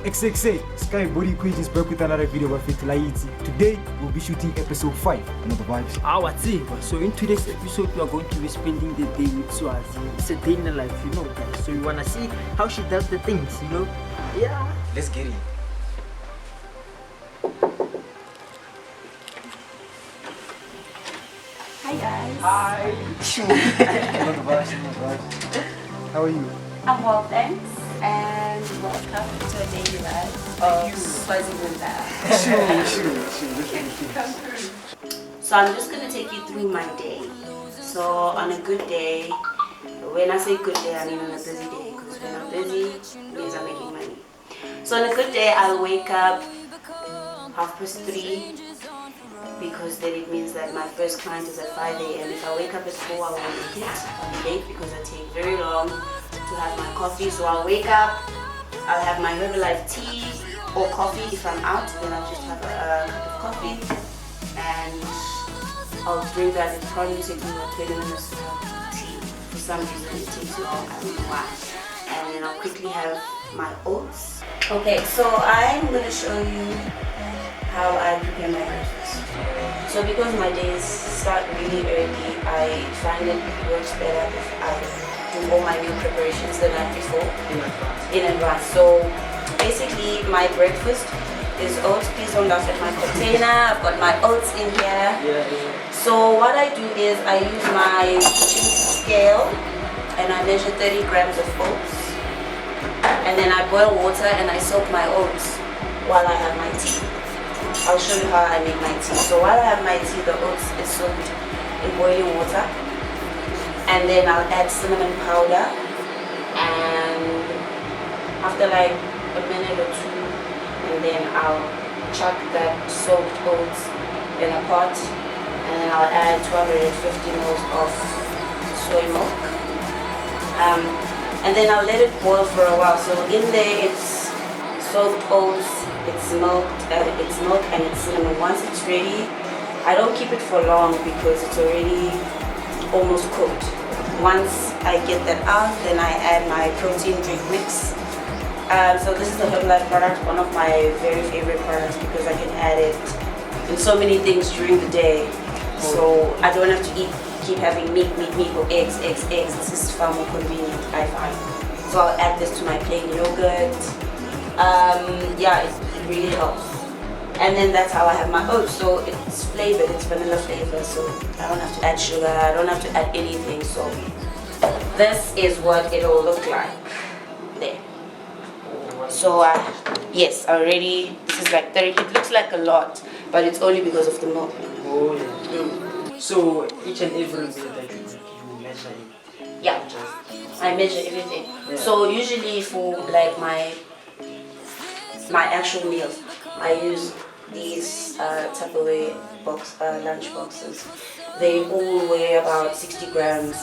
XXA, SkyBodyEquations back with another video about HITT. Today we'll be shooting episode 5. Another vibes. What's it? So in today's episode we are going to be spending the day with Swazi. It's a day in the life, you know, guys. So you wanna see how she does the things, you know? Yeah. Let's get it. Hi guys. Hi. Another vibes. How are you? I'm well, thanks, and welcome to a daily life of Swazi Bunda. So I'm just gonna take you through my day. So on a good day, when I say good day, I mean on a busy day, because when I'm busy, it means I'm making money. So on a good day, I'll wake up 3:30. Because then it means that my first client is at 5 a.m. If I wake up at 4, I won't make it. I'll be late because I take very long to have my coffee. So I'll wake up, I'll have my Herbal tea or coffee if I'm out. Then I'll just have a cup of coffee and I'll drink that. It probably takes me about 20 minutes to have tea. For some reason it takes long, I don't know why. And then I'll quickly have my oats. Okay, so I'm going to show you how I prepare my breakfast. So because my days start really early, I find it works better if I do all my meal preparations the night before in advance. So basically my breakfast is oats. Please don't laugh at my container. I've got my oats in here. So what I do is I use my kitchen scale and I measure 30 grams of oats. And then I boil water and I soak my oats while I have my tea. I'll show you how I make my tea. So while I have my tea, the oats is soaked in boiling water. And then I'll add cinnamon powder. And after like a minute or two, and then I'll chuck that soaked oats in a pot. And then I'll add 250 ml of soy milk. And then I'll let it boil for a while. So in there it's soaked oats, it's milk and it's cinnamon. Once it's ready, I don't keep it for long because it's already almost cooked. Once I get that out, then I add my protein drink mix. So this is the Herbal product, one of my very favorite products because I can add it in so many things during the day. So I don't have to keep having meat or eggs. This is far more convenient, I find. So I'll add this to my plain yogurt. Yeah, it really helps. And then that's how I have my oats. So it's flavored, it's vanilla flavor. So I don't have to add sugar, I don't have to add anything. So this is what it'll look like there. So yes, already this is like 30. It looks like a lot, but it's only because of the milk. Oh yeah. So each and every meal that you make, you measure it. Yeah, I measure everything. Yeah. So usually for like my actual meals, I use these Tupperware lunch boxes. They all weigh about 60 grams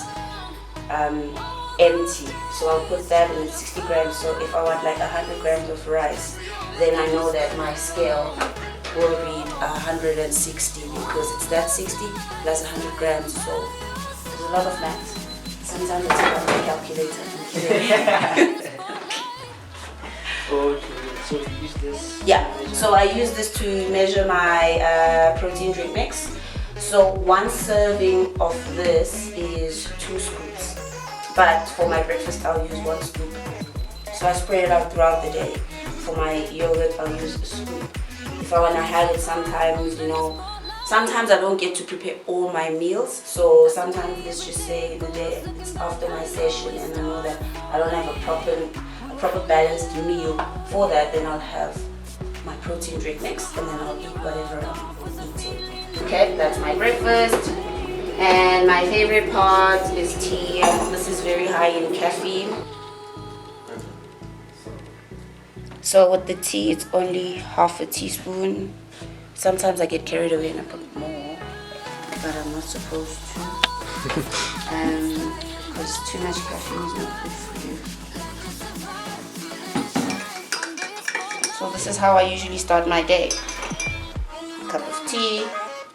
empty. So I'll put that in 60 grams. So if I want like 100 grams of rice, then I know that my scale will read 160 because it's that 60 plus 100 grams. So there's a lot of math. Sometimes it's on my calculator. Okay. So you use this? Yeah, so I use this to measure my protein drink mix. So one serving of this is 2 scoops, but for my breakfast I'll use 1 scoop. So I spread it out throughout the day. For my yogurt I'll use a scoop. If I want to have it sometimes, you know, sometimes I don't get to prepare all my meals. So sometimes let's just say in the day it's after my session and I know that I don't have a proper balanced meal for that, then I'll have my protein drink mix and then I'll eat whatever I'm eating. Okay, that's my breakfast. And my favorite part is tea. This is very high in caffeine. So with the tea, it's only half a teaspoon. Sometimes I get carried away and I put more, but I'm not supposed to. Because too much caffeine is not good for you. So this is how I usually start my day. A cup of tea,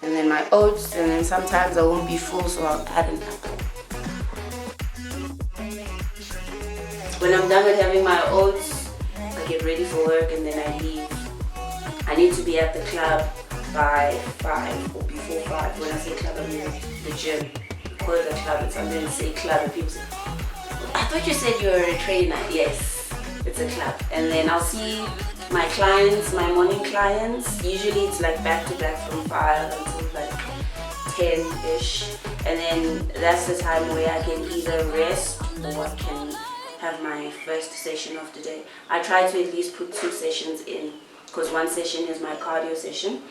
and then my oats, and then sometimes I won't be full, so I'll add an apple. When I'm done with having my oats, I I get ready for work and then I leave. I need to be at the club by 5 or before 5. When I say club, I mean the gym. Call it a club, it's under say club and people say, I thought you said you were a trainer. Yes, it's a club. And then I'll see my clients, my morning clients. Usually it's like back to back from 5 until like 10-ish. And then that's the time where I can either rest or I can have my first session of the day. I try to at least put 2 sessions in because one session is my cardio session.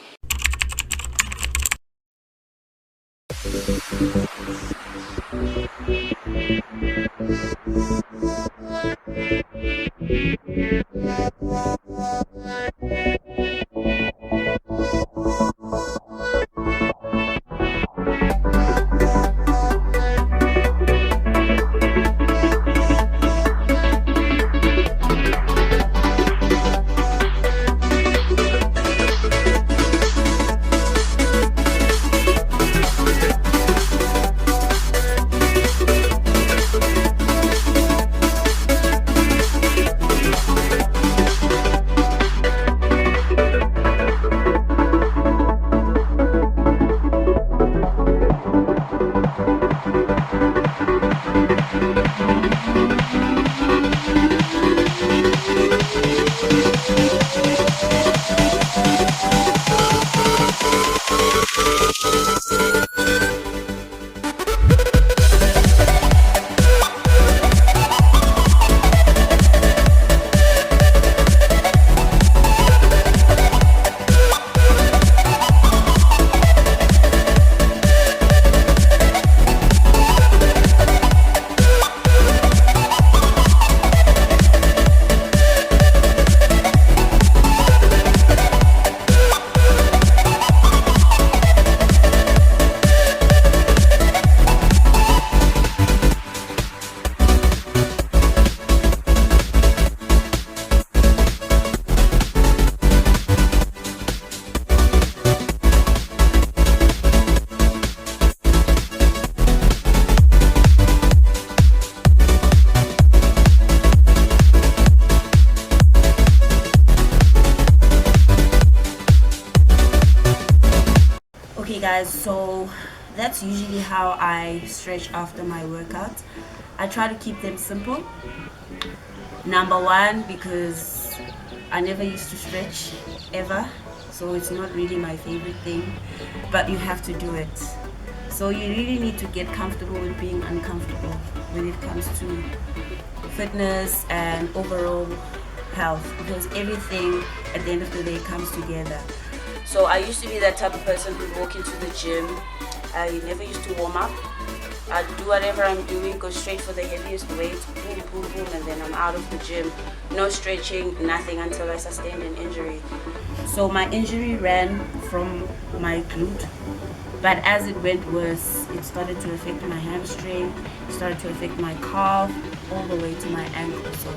Guys, so that's usually how I stretch after my workout. I try to keep them simple. Number one, because I never used to stretch ever, so it's not really my favorite thing, but you have to do it. So you really need to get comfortable with being uncomfortable when it comes to fitness and overall health, because everything at the end of the day comes together. So I used to be that type of person who'd walk into the gym. I never used to warm up. I'd do whatever I'm doing, go straight for the heaviest weight, boom, boom, boom, and then I'm out of the gym. No stretching, nothing until I sustained an injury. So my injury ran from my glute, but as it went worse, it started to affect my hamstring, it started to affect my calf, all the way to my ankle. So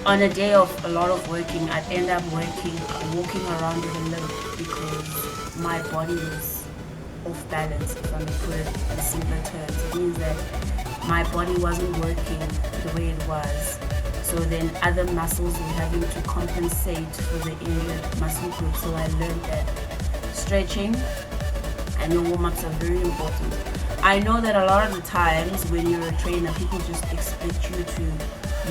on a day of a lot of working, I'd end up walking around with a limp because my body was off balance, if I may put it in simpler terms. It means that my body wasn't working the way it was. So then other muscles were having to compensate for the injured muscle group. So I learned that stretching and your warm-ups are very important. I know that a lot of the times when you're a trainer, people just expect you to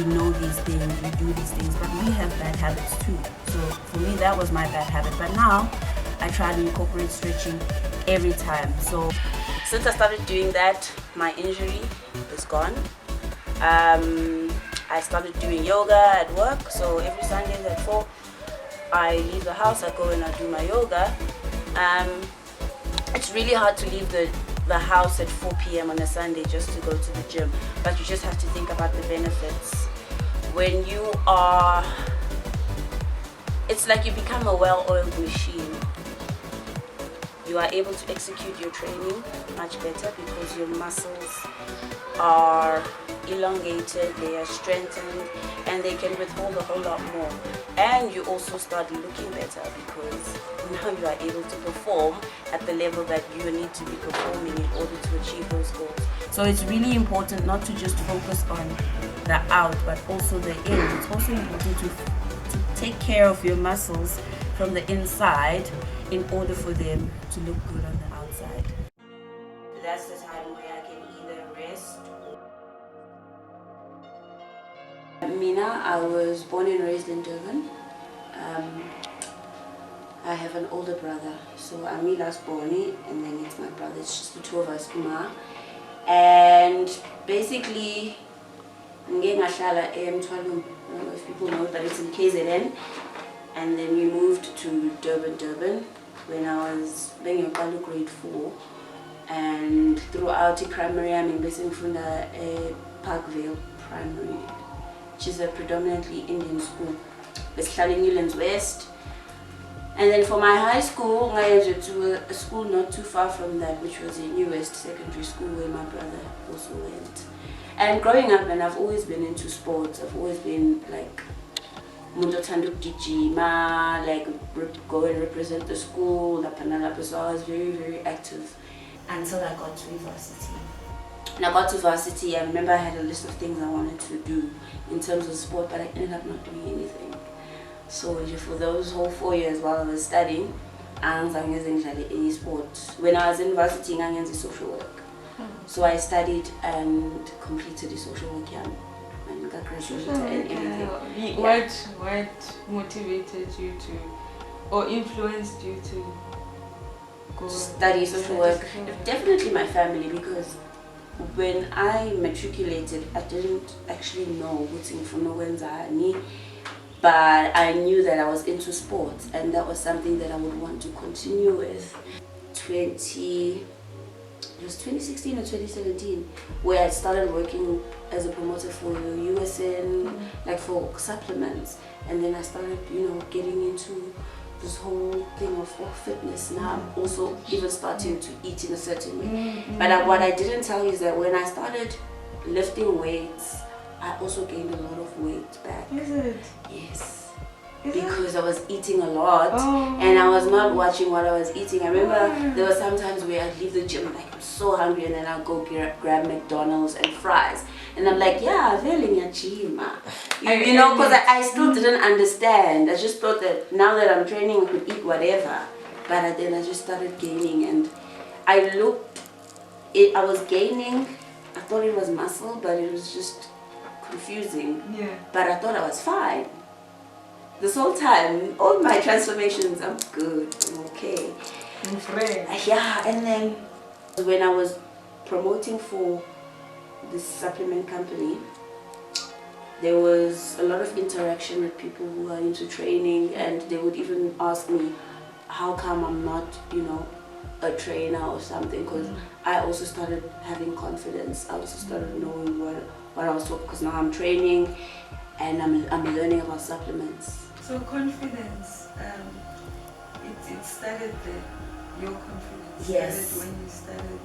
know these things, you do these things, but we have bad habits too. So for me, that was my bad habit. But now I try to incorporate stretching every time. So since I started doing that, my injury is gone. I started doing yoga at work. So every Sunday at 4, I leave the house, I go and I do my yoga. It's really hard to leave the house at 4 p.m. on a Sunday just to go to the gym, but you just have to think about the benefits. When you are, it's like you become a well-oiled machine. You are able to execute your training much better because your muscles are elongated, they are strengthened, and they can withhold a whole lot more. And you also start looking better because now you are able to perform at the level that you need to be performing in order to achieve those goals. So it's really important not to just focus on the out but also the in. It's also important to take care of your muscles from the inside in order for them to look good on the outside. That's the time where I can either rest. Mina, I was born and raised in Durban. I have an older brother, so I'm Mila's Boni, and then it's my brother. It's just the two of us, Ma. And basically, Ngengashala Mtwalum, I don't know if people know, but it's in KZN. And then we moved to Durban when I was being in grade 4. And throughout the primary, I'm in Besingfunda Parkville Primary, which is a predominantly Indian school. Basically Newlands West. And then for my high school, I went to a school not too far from that, which was in New West Secondary School, where my brother also went. And growing up, and I've always been into sports. I've always been like Mundo Tanduk Dijima, like go and represent the school, so I was very, very active until I got to varsity. When I got to varsity, I remember I had a list of things I wanted to do in terms of sport, but I ended up not doing anything. So for those whole 4 years while I was studying, I wasn't using any sport. When I was in varsity, I was in social work. So I studied and completed the social work and got graduated and everything. What motivated you to, or influenced you to go study social work? Definitely my family, because when I matriculated, I didn't actually know what's in Funowenzani, but I knew that I was into sports, and that was something that I would want to continue with. It was 2016 or 2017 where I started working as a promoter for USN, like for supplements, and then I started, getting into this whole thing of fitness. Now I'm also even starting to eat in a certain way. But what I didn't tell you is that when I started lifting weights, I also gained a lot of weight back. Is it? Yes. Because I was eating a lot and I was not watching what I was eating. I remember there were some times where I'd leave the gym like I'm so hungry, and then I'd go grab McDonald's and fries, and I'm like, yeah, really chima. Because I still didn't understand. I just thought that now that I'm training I could eat whatever, but then I just started gaining, and I was gaining. I thought it was muscle, but it was just confusing. Yeah. But I thought I was fine. This whole time, all my transformations, I'm good, I'm okay. Yeah, and then when I was promoting for this supplement company, there was a lot of interaction with people who are into training, and they would even ask me, how come I'm not, a trainer or something, because I also started having confidence. I also started knowing what I was talking, because now I'm training and I'm learning about supplements. So confidence, it started your confidence. Yes. Started when you started.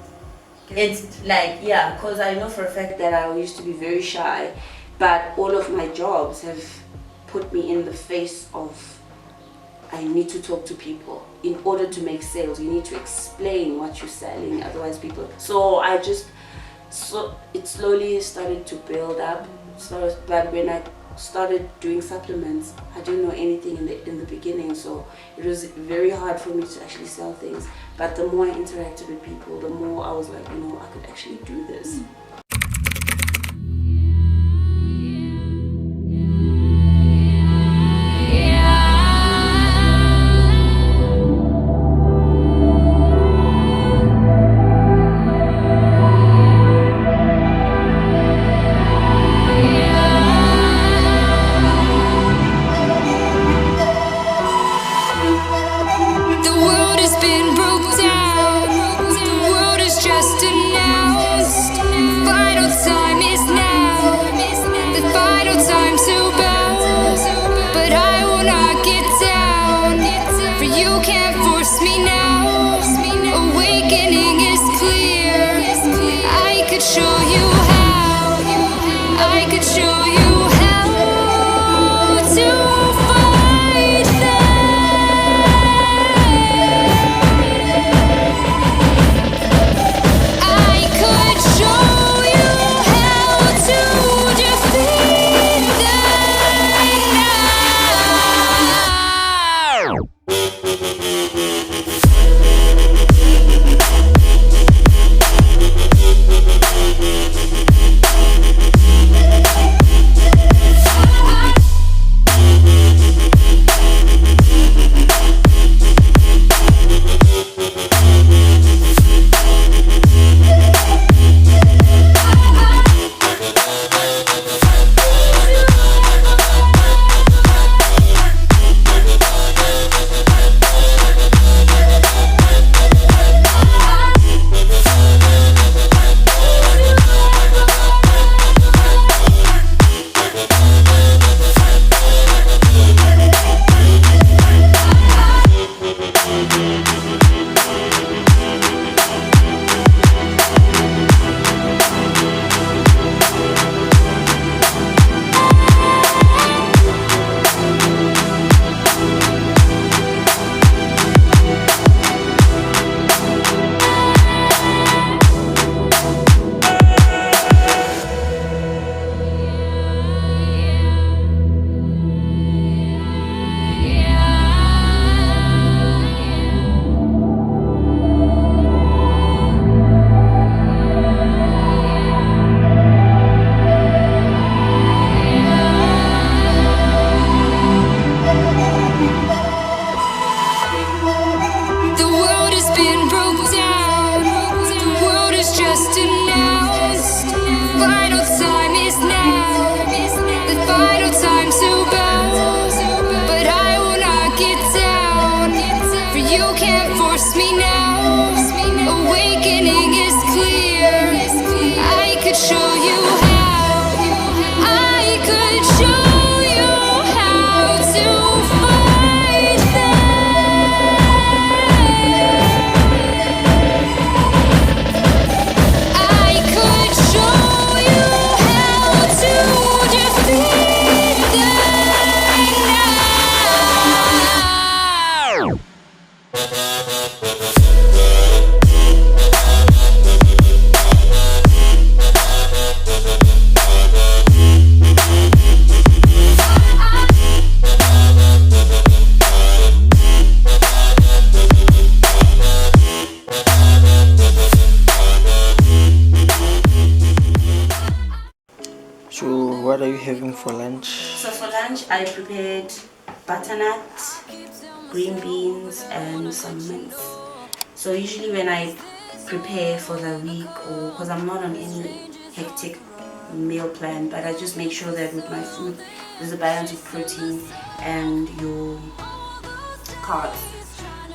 It's like, yeah, because I know for a fact that I used to be very shy, but all of my jobs have put me in the face of I need to talk to people. In order to make sales, you need to explain what you're selling, otherwise people. So it slowly started to build up. But when I started doing supplements, I didn't know anything in the beginning, so it was very hard for me to actually sell things. But the more I interacted with people, the more I was like, I could actually do this. The world has just announced trust me now. Awakening is clear. I could show you how. I could show you how to fight them. I could show you how to defeat them now. So what are you having for lunch? So for lunch, I prepared butternut, green beans, and some mince. So usually when I prepare for the week, or because I'm not on any hectic meal plan, but I just make sure that with my food there's a balance of protein and your carbs.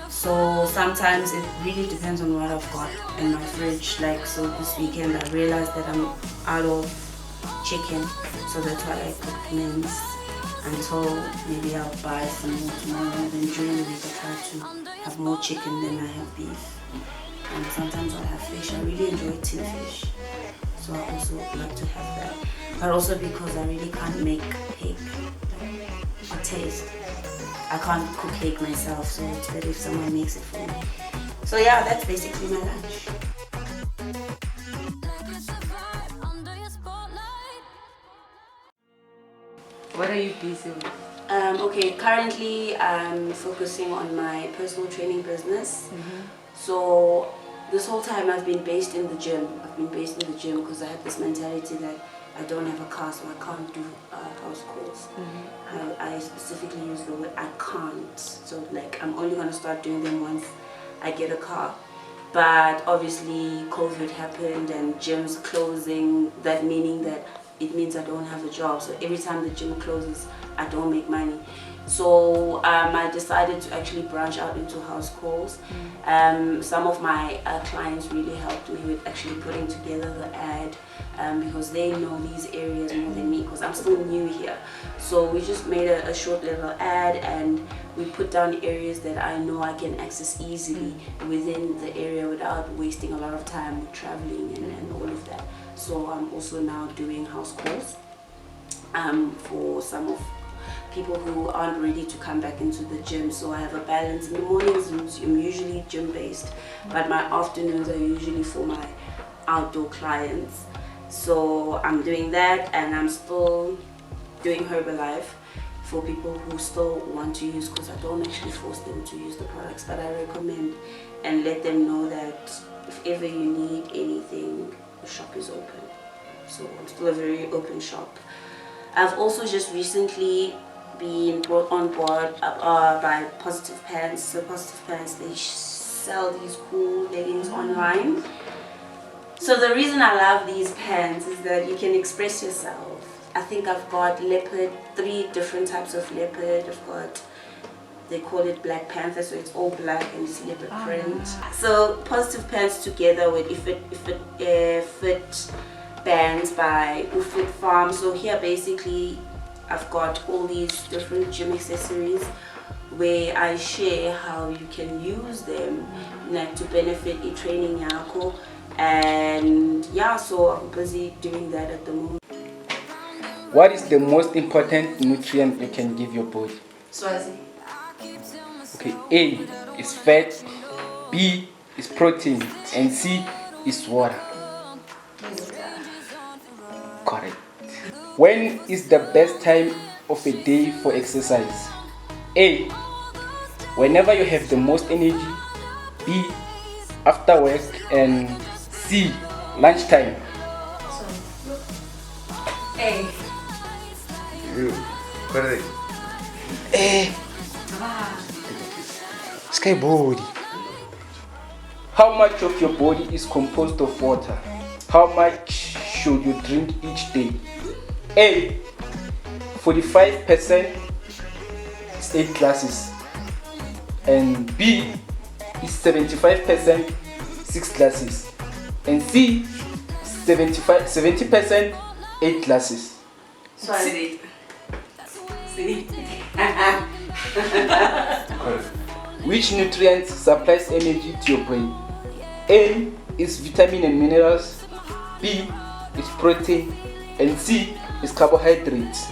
So sometimes it really depends on what I've got in my fridge. Like, so this weekend I realized that I'm out of chicken, so that's why I cooked mince until maybe I'll buy some more tomorrow. Then during the week I try to have more chicken than I have beef, and sometimes I'll have fish. I really enjoy tin fish, so I also like to have that, but also because I really can't make cake a taste. I can't cook cake myself, so it's better if someone makes it for me. So yeah, that's basically my lunch. What are you busy with? Okay, currently I'm focusing on my personal training business. So this whole time I've been based in the gym. I've been based in the gym because I had this mentality that I don't have a car, so I can't do house calls. I specifically use the word I can't. So like I'm only going to start doing them once I get a car. But obviously COVID happened and gyms closing, that meaning that it means I don't have a job. So every time the gym closes, I don't make money. So I decided to actually branch out into house calls. Some of my clients really helped me with actually putting together the ad because they know these areas more than me because I'm still new here. So we just made a short little ad and we put down areas that I know I can access easily within the area without wasting a lot of time with traveling and all of that. So I'm also now doing house calls for some of people who aren't ready to come back into the gym. So I have a balance. In the mornings I'm usually gym based, but my afternoons are usually for my outdoor clients. So I'm doing that, and I'm still doing Herbal for people who still want to use, because I don't actually force them to use the products, but I recommend and let them know that if ever you need anything, the shop is open. So I'm still a very open shop. I've also just recently been brought on board by Positive Pants. So Positive Pants, they sell these cool leggings online. So the reason I love these pants is that you can express yourself. I think I've got leopard, 3 different types of leopard. I've got, they call it Black Panther, so it's all black and it's leopard print. So Positive Pants together with Fit Bands by Fit Farm. So here basically I've got all these different gym accessories where I share how you can use them to benefit your training yako. And yeah, so I'm busy doing that at the moment. What is the most important nutrient you can give your body? Swazi. Okay, A is fat, B is protein, and C is water. Correct. When is the best time of a day for exercise? A, whenever you have the most energy. B, after work. And C, lunchtime. A. Correct. A. SkyBody. How much of your body is composed of water? How much should you drink each day? A, 45% is 8 glasses, and B is 75% 6 glasses, and C 70% 8 glasses. Swazi. See? Which nutrient supplies energy to your brain? A is vitamin and minerals, B is protein, and C is carbohydrates.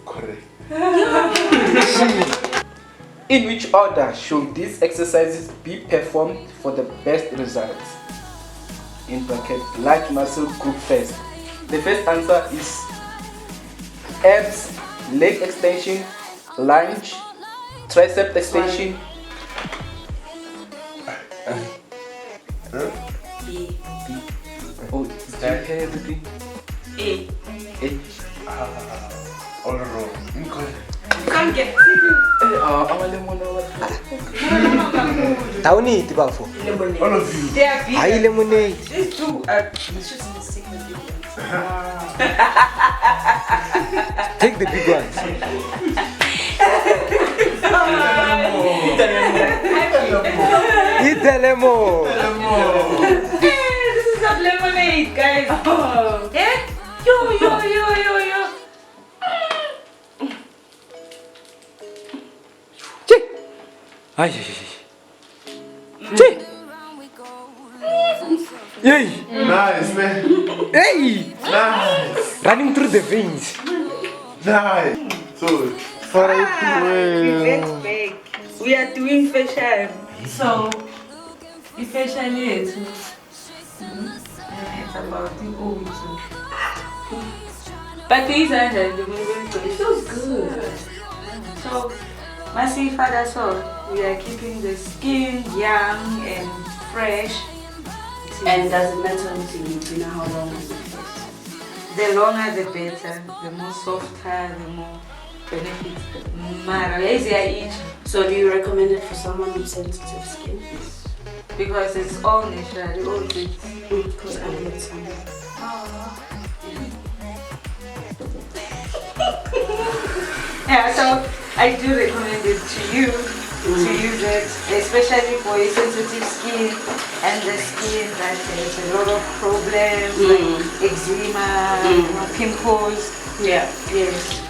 Correct. In which order should these exercises be performed for the best results? In bracket, large muscle group first. The first answer is abs, leg extension, lunge, tricep extension. B. Oh, did you hear everything? A. A. All wrong. Incorrect. Come get Tauniti bafo. All of you. They are big. Hayi lemonade. These two are just missing the big ones. Take the big ones. Eat the lemon. This is not lemonade, guys. Eh? Yo. Ay. Che. Yay. Nice, man. Hey. Nice. Running through the veins. Nice. So, for it Let's bake. We are doing fashion. So, the fashion is it's about the Oats. But these are it feels good. So, Mercy Father, so we are keeping the skin young and fresh. And does it matter what you eat? You know how long is it? The longer the better, the more softer, the more benefits. Matter easier each So do you recommend it for someone with sensitive skin? because it's all natural. All it's Because I need some. yeah, so I do recommend it to you to use it, especially for your sensitive skin and the skin that has a lot of problems like eczema, pimples. Yeah. Yes.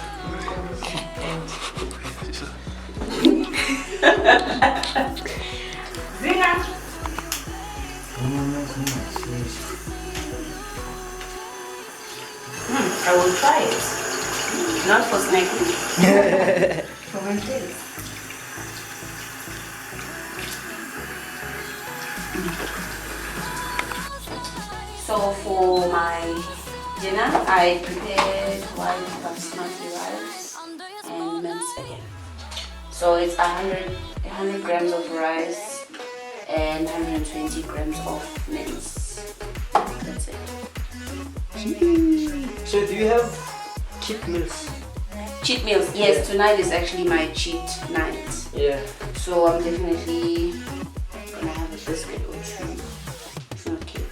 Zinga. I will try it. Not for snacking. For my kids. So for my dinner, I prepared white basmati rice and minced again. So it's 100 grams of rice and 120 grams of mince. That's it. So do you have cheat meals? Cheat meals. Yes, tonight is actually my cheat night. Yeah. So I'm definitely gonna have a biscuit or two. It's not cake.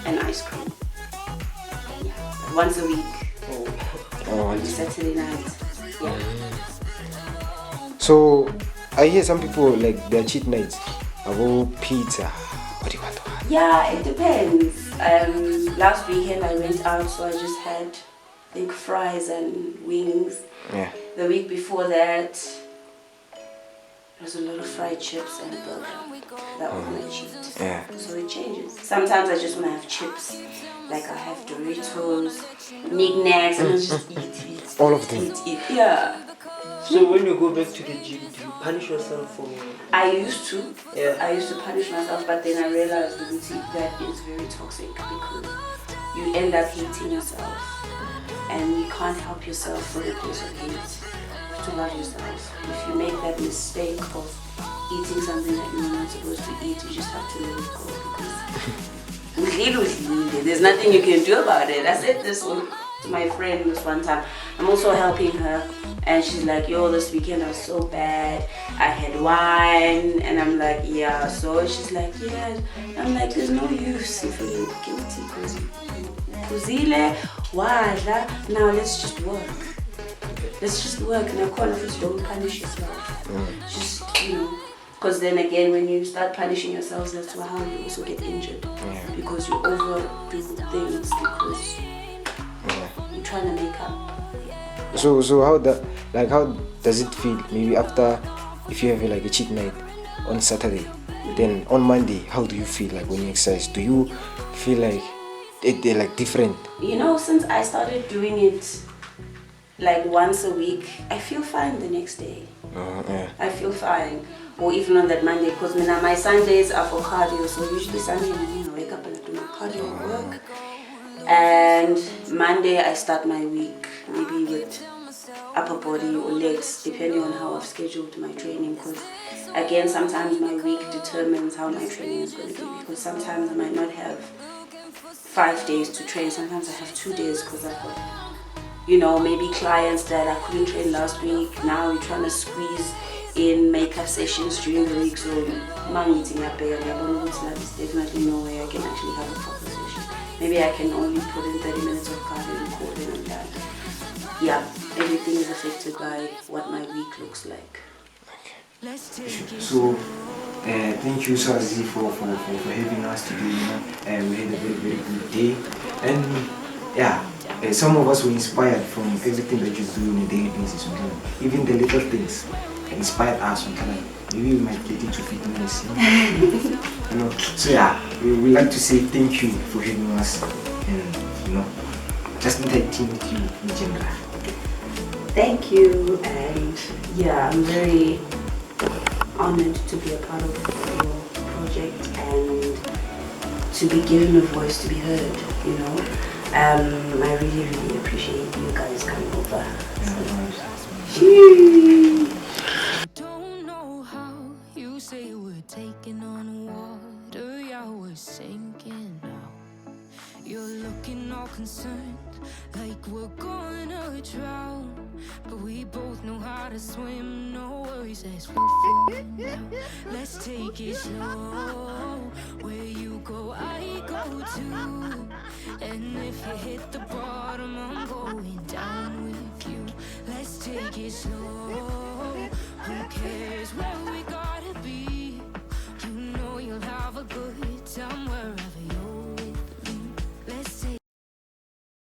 And ice cream. Yeah. Once a week. Oh, On Saturday night. Yeah. so I hear some people like their cheat nights. About pizza. What do you want to have? Yeah, it depends. Last weekend I went out, so I just had big fries and wings. Yeah. The week before that, there was a lot of fried chips and a burger. That was my cheat. Yeah. So it changes. Sometimes I just want to have chips. Like I have Doritos, knickknacks, and I just eat. All of them. Eat. Yeah. So when you go back to the gym, do you punish yourself for? I used to. Yeah. I used to punish myself, but then I realized that is very toxic because you end up hating yourself. And you can't help yourself from a place of hate. You have to love yourself. If you make that mistake of eating something that you're not supposed to eat, you just have to let it go because there's nothing you can do about it. I said this to my friend this one time. I'm also helping her and she's like, yo, this weekend I was so bad. I had wine and I'm like, yeah. So she's like, yeah. I'm like, there's no use in feeling guilty because Kuzile, wadla, now let's just work. let's just work in a corner, just don't punish yourself. Just, because then again, when you start punishing yourselves, that's how you also get injured. Because you overdo things because you're trying to make up. So how does it feel? Maybe after, if you have like a cheat night on Saturday, then on Monday, how do you feel like when you exercise? Do you feel like they're like different? Since I started doing it like once a week, I feel fine the next day. I feel fine. Or even on that Monday, because my Sundays are for cardio, so usually Sunday morning I wake up and I do my cardio at work. And Monday I start my week maybe with upper body or legs, depending on how I've scheduled my training. Because again, sometimes my week determines how my training is going to be, because sometimes I might not have 5 days to train, sometimes I have 2 days because I've got maybe clients that I couldn't train last week. Now we're trying to squeeze in makeup sessions during the week, so there's definitely no way I can actually have a proper session. Maybe I can only put in 30 minutes of cardio and call it and done. Yeah, everything is affected by what my week looks like. So thank you, Swazi, for having us today. We had a very, very good day, and some of us were inspired from everything that you do on a daily basis. Even the little things inspired us. Maybe we might get into fitness. So we would like to say thank you for having us, and just interacting with you in general. Thank you, and I'm very honored to be a part of your project and to be given a voice to be heard. I really, really appreciate you guys coming over. Don't know how you say we're taking on water, yeah, we're sinking now. You're looking all concerned, like we're gonna drown. But we both know how to swim, no worries as we fall now. Let's take it slow, where you go, I go too. And if you hit the bottom, I'm going down with you. Let's take it slow, who cares where we go?